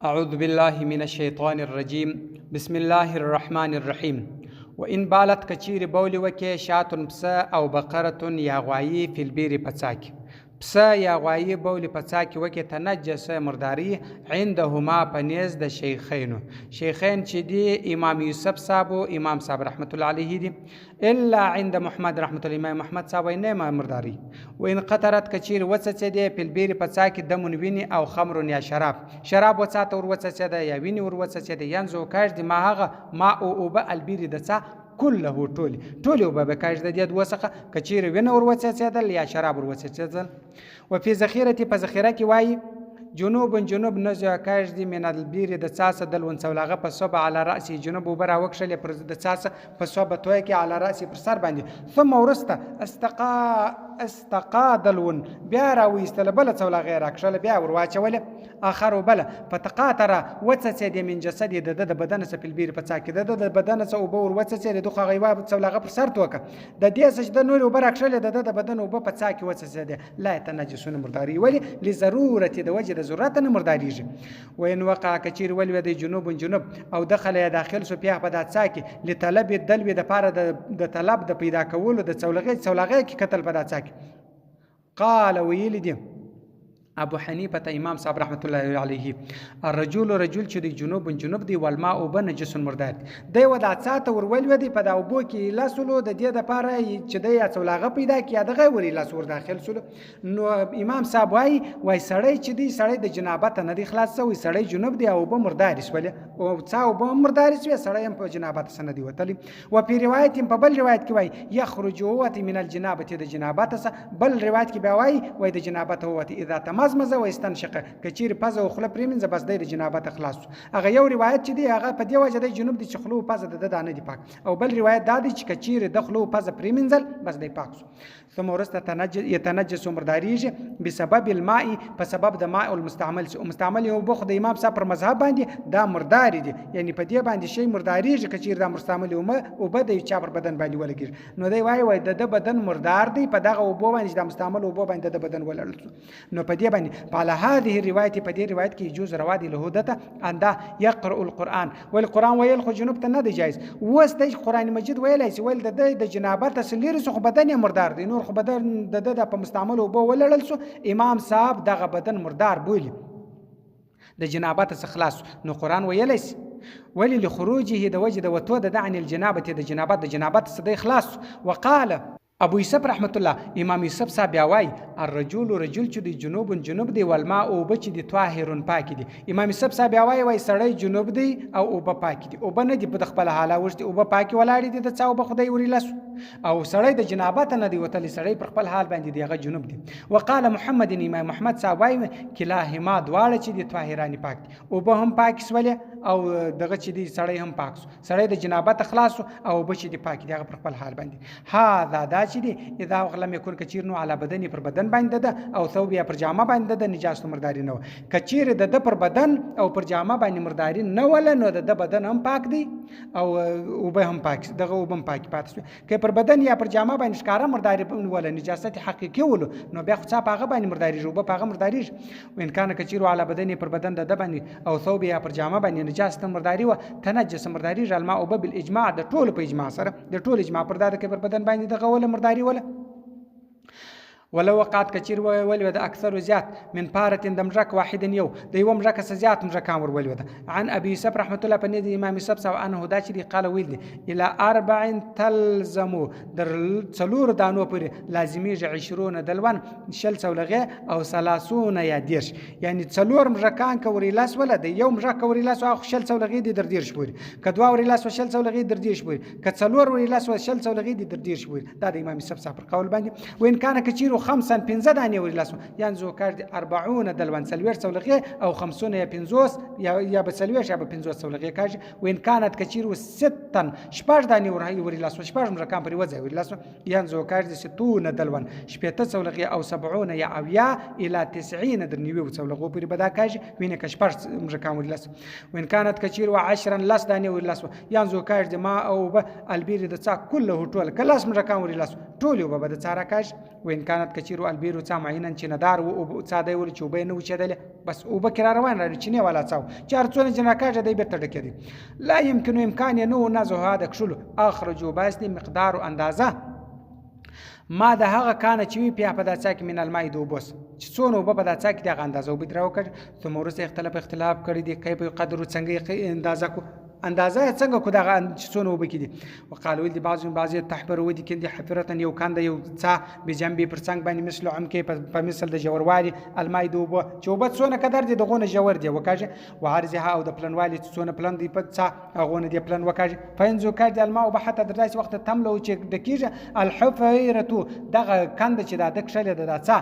أعوذ بالله من الشيطان الرجيم بسم الله الرحمن الرحيم وإن بالت کچیر بولی وکې شاتون پسه او بقرة یا غوایی فی البیر پڅاکی پسه یا غوایی بولی پڅاکی وکې تنجس مرداری عندهما پنیز د شیخینو شیخین چې دی امام یوسف صاحب و امام صاحب رحمت الله علیه دی الا عند محمد رحمت الله امام محمد صاحب نه مرداری و ان قطرت کچیر وڅڅ دی فی البیر پڅاکی دمون ویني او خمر یا شراب وڅاته ور وڅڅ دی یا ویني ور وڅڅ دی ینزو کاش دی ما هغه ما او به البیر دڅا كله ټولي وبه بکاش د دې وسخه کچیر وینه ور وڅڅېدل یا شراب ور وڅڅېدل وفي ذخیره په ذخیره کې وایي جنوب نزع کاش دی من البیر د څاسه دل ونڅولغه په صوب علی راس جنوب وبرا وکشل پر د څاسه په صوب توي کې علی راس پر سر باندې ثم ورسته استقا دلون بیا راويستل بل څولغه راکشل بیا ور واچول اخر بل فتقاتر وڅڅې د من جسد د بدن سپل بیر په څا کې د بدن سو وبور وڅڅې د خو غیوا څولغه پر سر توکه د دې سجده نور وبرا کشل د بدن وب په څا کې وڅڅې لا تنجسون مرداري ولی لضرورت د وجه ضرورت نه مرداریږي وین وقع کچیر ولوی د جنوب او داخل سو پیه په داتسا کې لطلب دلوی د پاره د طلب د پیدا کولو د څولغه کې قتل په داتسا کې قال ویل دی ابو حنیفه امام صاحب رحمت الله علیه الرجل چې دی جنوب دی والماء بنجس مردار دی ودا څاته ورول ودی په دا وبو کې لاسلو د دې د پاره چې دی څولغه پیدا کې دغه وری لاس ور داخل سلو نو امام صاحب وای سړی چې دی سړی د جنابت نه دی خلاص وي سړی جنوب دی او به مردار شول او څا او به مردار شوی سړی هم په جنابت سره دی وتلی او په روایت په بل روایت کې وای یخرج وتی من الجنابه د جنابت سره بل روایت کې به وای د جنابت وتی اذا مزه و استنشق کچیر پزه او خله پریمنځ بس د جنابت خلاص هغه یو روایت چې دی هغه په دی وجه د جنوب د چخلو پزه د دانه دی پاک او بل روایت دا دی چې کچیر د خلو پزه پریمنځل بس دی پاک ثم ورسته يتنجس مرداریږي بسبب الماء په سبب د ماء المستعمل او بخ د امام صاحب پر مذهب باندې دا مرداری دی یعنی په دی باندې شی مرداریږي کچیر دا مستعمل او بده چا پر بدن باندې ولګي نو دی وای د بدن مردار دی په دغه او بو باندې د مستعمل او بو باندې د بدن ولړل نو په دی باندې على هذه الروايه په دې روایت کې يجوز روادي له اندا يقرأ القرآن والقرآن ويل خو جنوب ته نه دی جایز وسته قرآن مجید ویلای سی ول د جنابت سلیر سو بدن مردار دی نور خو بدن د په مستعمل او بو ولړل سو امام صاحب دغه بدن مردار بولی د جنابت څخه خلاص نو قرآن ویلای سی ولی لخروجه د وجد وتو د عن الجنابه د جنابت څخه خلاص وقال ابو یوسف رحمت الله امام یوسف صاحب وای الرجل چې دی جنوب دی والماء او بچ دی طاهر پاک دی امام یوسف صاحب وای سړی جنوب دی او به پاک دی او بنه دی په خپل حاله ورته او به پاک ولاړ دی د څاو به خدای وری لاس او سړی د جنابت نه دی وتلی سړی پر خپل حال باندې دیغه جنوب دی وقال محمد امام محمد صاحب وای کلاهما دواړه چې دی طاهرانی پاک دی او به هم پاک سولې او دغه چې دی سړی هم پاک سړی د جنابت خلاص او بچ دی پاک دی پر خپل حال باندې ها دا چې دی اذا لم يكن کچیر نو علی بدن پر بدن باندې ده او ثوب یا پر جامه باندې ده نجاست مرداری نه کچیر د پر بدن او پر جامه باندې مرداری نه ول نو د بدن هم پاک دی او به هم پاک دغه او هم پاک پاتې که پر بدن یا پر جامه باندې ښکارا مرداری ول نجاست حقیقي ول نو بیا خو څه پاغه باندې مرداری جو به پاغه مرداری وین کان کچیر علی بدن پر بدن ده باندې او ثوب یا پر جامه باندې نجاست مرداری و تنجس مرداری الماء او بالاجماع د ټول په اجماع سره د ټول اجماع پر دغه کې پر بدن باندې دغه ول مرداری ولو وقعت کچیر ولو د اکثر زیات من پاره دمرک واحد یو د یو مجرک زیات مجرکان ور ولو عن ابي يوسف رحمت الله پنه د امام يوسف صاحب انه دا چې قال ویل الى 4 تلزمو در څلور دانو پر لازمي 20 دلوان شل څولغه او 30 یا دیش یعنی څلور مجرکان کوري لاس ولا د یو مجرک کوري لاس او شل څولغه د در دیش پور کدوا ور لاس شل څولغه در دیش پور کڅلور ور لاس شل څولغه د در دیش پور دا د امام يوسف صاحب قول باندې وین کان کچیر خمسا پنځه دانې ورې لاسو ینزو کرد 40 دلوان سلویر څولغه او 50 یا 50 یا به سلویر یا به 50 څولغه کاج وین کانت کچیر 6 شپږ دانې ورې لاسو شپږ رقم پر وځي ورې لاسو ینزو کرد 60 دلوان شپږ څولغه او 70 یا اویا الى 90 در نیو څولغه پر بدا کاج وین ک شپږ رقم ورې لاسو وین کانت کچیر 10 لاس دانې ورې لاسو ینزو کرد ما او به البیر د څا كله ټول کلاس رقم ورې لاسو ټول وب د څارا کاج وان کانت کچیرو البیرو څا معینن چې ندار و څا دی ول چې وبې نه وچېدلې بس اوبه کې را روان را چینې والا څاو چې هر څونه چې راکاږه دی بېرته ډکېدی لا يمکن امکان یې نه و نزهها د کښلو اخرجو باسدي مقدار اندازه ما د هغه کانه چې وي بیا په دا څا کې من الماء د اوبو چې څونه اوبه په دا څا کې دغه اندازه اوبه ترې راوکړ ثم وروسته اختلاف کړی دی کیف قدر څنګه اندازه کو اندازه څنګه کو دغه څونه اوبه کې دي وقالو دي بعضی تحبر ودي کندي حفرتن یو کاند یو څا بجنبي پر څنګ باندې مثل عمکه په مثل د جوړوالي الماء د اوبو چې اوبه څونه قدر دي دغه جوړ دي وکاږي وعرضها او د پلنوالي څونه پلن دی په څا هغه دي پلن وکاږي فینزو کاږي الماء وبحته در داسې وخت تملو چې دکیږي الحفيره دغه کاند چې دا د کښلې د څا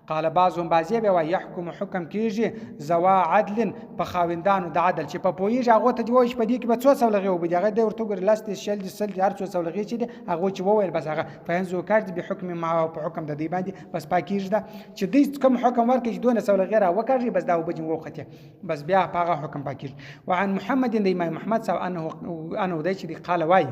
قال بعضهم بعضی به يحكم حکم کیږي زوا عدل په خاوندانو د عدل چې په پویږي هغه ته وایي په دې کې به څو سولغه وبدي هغه د ورته ګر لاست شل د سل هر څو سولغه چې هغه چې وویل بس هغه فینزو کارت به حکم ما په حکم د دې باندې بس پاکیږي دا چې دې کوم حکم ورکړي چې دونه سولغه را وکړي بس دا وبجن وخته بس بیا هغه حکم پاکیږي وعن محمد د امام محمد صاحب انه د چې قال وای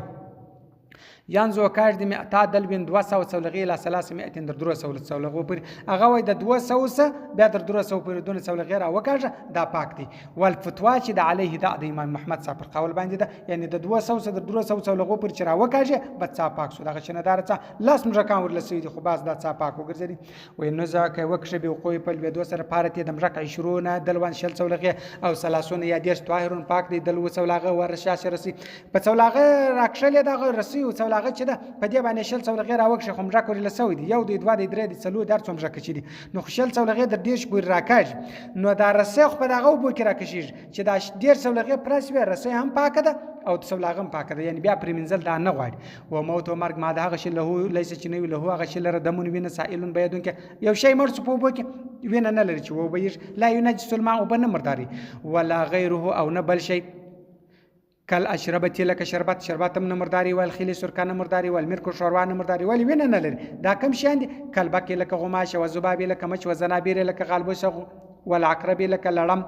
ينزو کاج د معتاد دلبین 200 سولغه الى 300 در 200 سولغه پر هغه وای د 200 بیا در 200 پر دونه سولغه را وکاږه دا پاک دي والفتوا چې د علیه د امام محمد صاحب قول باندې ده یعنی د 200 در 200 سولغه پر چې را وکاږه بس پاک شو دغه شندار څه لاس مجرکان ورلسوي دي خو باز دا څه پاک وګرځي وای نو ځکه وکشه به وقوي په بيدو سره پارته د مجرک 20 دلوان شل سولغه او 30 یا دیش طاهرون پاک دي دلو سولغه ورشاشه رسی په سولغه راکشل دغه رسی او هغه چې ده په دې باندې شل څولغه راوښه خو مجا کوري لسوي دي یو د دوه د درې د څلو در څوم ژکه چي دي نو شل څولغه در دیش پور راکاج نو دا رسخ په دغه وبو کې راکشي چې دا ډیر څولغه پرس وي رسې هم پاکه ده او څولغه هم پاکه ده یعنی بیا پر منزل دا نه غواړي او موت او مرګ ما دا هغه شل له لیس چې نوی له هغه شل ر دمون وینه سائلون بيدون کې یو شی مرڅ په وبو کې وینه نه لري چې وبېش لا ينجس الماء وبن مرداري ولا غيره او نه بل شي کل اشربتی لک شربت نمرداری والخلی سرکان نمرداری والمرک شوروان نمرداری ولی وین نه لري دا کم شاند کل بک لک غماش و زباب لک مچ و زنابیر لک غالبوس والعقرب لک لړم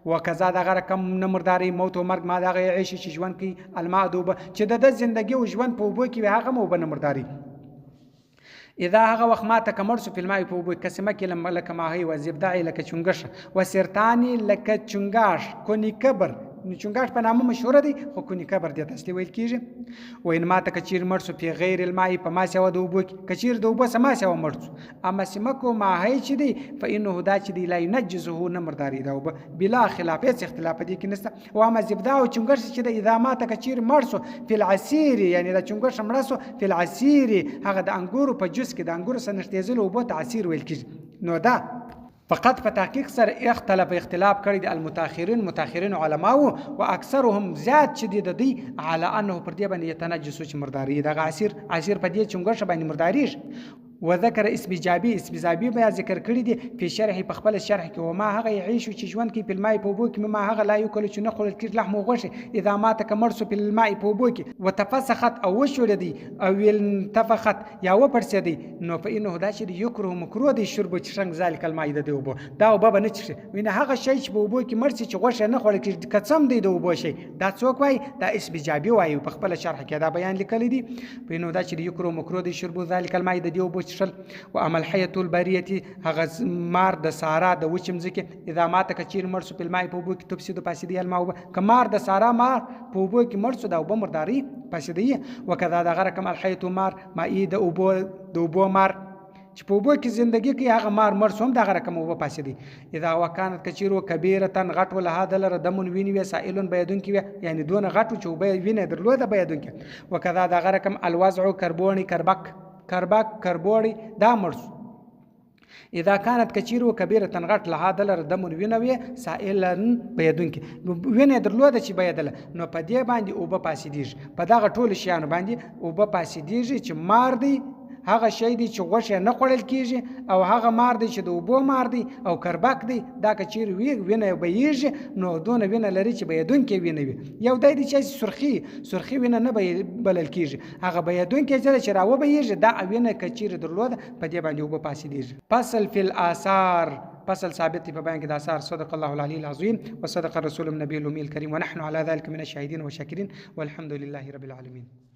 وکذا دا غره کم نمرداری موت او مرګ ما دا عيش چې ژوند کی الماء دوب چې د زندگی او ژوند په وبو کې هغه مو بنمرداری اذا هغه وخت ما تکمرس په الماء په وبو قسمه کې لک ما هي وزبدع لک چنگش وسرتانی لک چنگاش کونی کبر چونګاش په نامه مشهور دی خو کونی کبر دی تاسو ویل کیږي و ان ما ته کچیر مرسو په غیر الماء په ما سیو د وبو کچیر د وبو سما سیو مرسو اما سمکو ما هي چې دی فانه دا چې دی لا ينجزه نمرداری دا وب بلا خلاف اختلاف دی کې نسته و اما زبدا او چونګش چې دی اذا ما ته کچیر مرسو په العسير یعنی دا چونګش مرسو په العسير هغه د انګورو په جوس کې د انګورو سنشتېزل وبو تعسير ویل کیږي نو دا فقط په تحقیق سره اختلاف کړی د متأخرین علماء او اکثرهم زیات چې د دې علی انه پر دې باندې يتنجس چې مرداری د عسیر په دې چونګش باندې مرداریش وذكر اسم جابي بیا ذکر کړی دی په شرح په خپل شرح کې و ما هغه يعيش چې ژوند کې په الماء په بو کې ما هغه لا یو کله چې نه خورل کې لحم غوښه اذا ما تکمرس په الماء په بو کې وتفسخت او وشول دی او انتفخت یا و پرسه دی نو په انه دا چې یکره مکروه دی شرب چرنګ ذالک الماء د وبو دا وبو نه چي وینه هغه شی چې په بو کې مرسي چې غوښه نه خورل کې قسم دی د وبو شي دا څوک وای دا اسم جابي وای په خپل شرح کې دا بیان لیکل دي په انه دا چې یکره مکروه دی شرب ذالک الماء د وبو شل و عمل حیت البریه هغه مار د سارا د وچم ځکه اذا ما تکچیر مرسو په الماء په بو کې تفسید پاسدی الماء کمار د سارا مار په بو کې مرسو دا وبمرداري پاسدی وکذا د غره کمل حیت مار ما ای د وبو مار چې په وبو کې زندگی کې هغه مار مرسوم د غره کم وبو پاسدی اذا وکانت کچیرو کبیره غټ ول هذا لر دمن ویني وی سائلون بيدون کې یعنی دون غټو چې وبې ویني درلوده بيدون کې وکذا د غره کم الوضع کربونی کربوړی دا مرسو اذا كانت کچیرو کبیره غټ له دلر دمن وینوي سائلن بيدون کې ویني درلوده چې بيدل نو په دې باندې او په پاسیدیږي په دغه ټول شیانو باندې او په پاسیدیږي چې مار دی هغه شی دی چې غوښه نه خوړل کیږي او هغه مار دی چې د وبو مار دی او کربک دی دا کچیر وینه بهیږي نو دونه وینه لري چې بيدون کې وینه وي یو دای دی چې سرخی وینه نه بلل کیږي هغه بيدون کې چې راو بهیږي دا وینه کچیر درلود په دې باندې وبو پاسې دیږي فصل فی الاثار فصل ثابت په بیان کې د آثار صدق الله العلی العظیم وصدق الرسول النبي الامي الكريم ونحن على ذلك من الشاهدين والشاكرين والحمد لله رب العالمين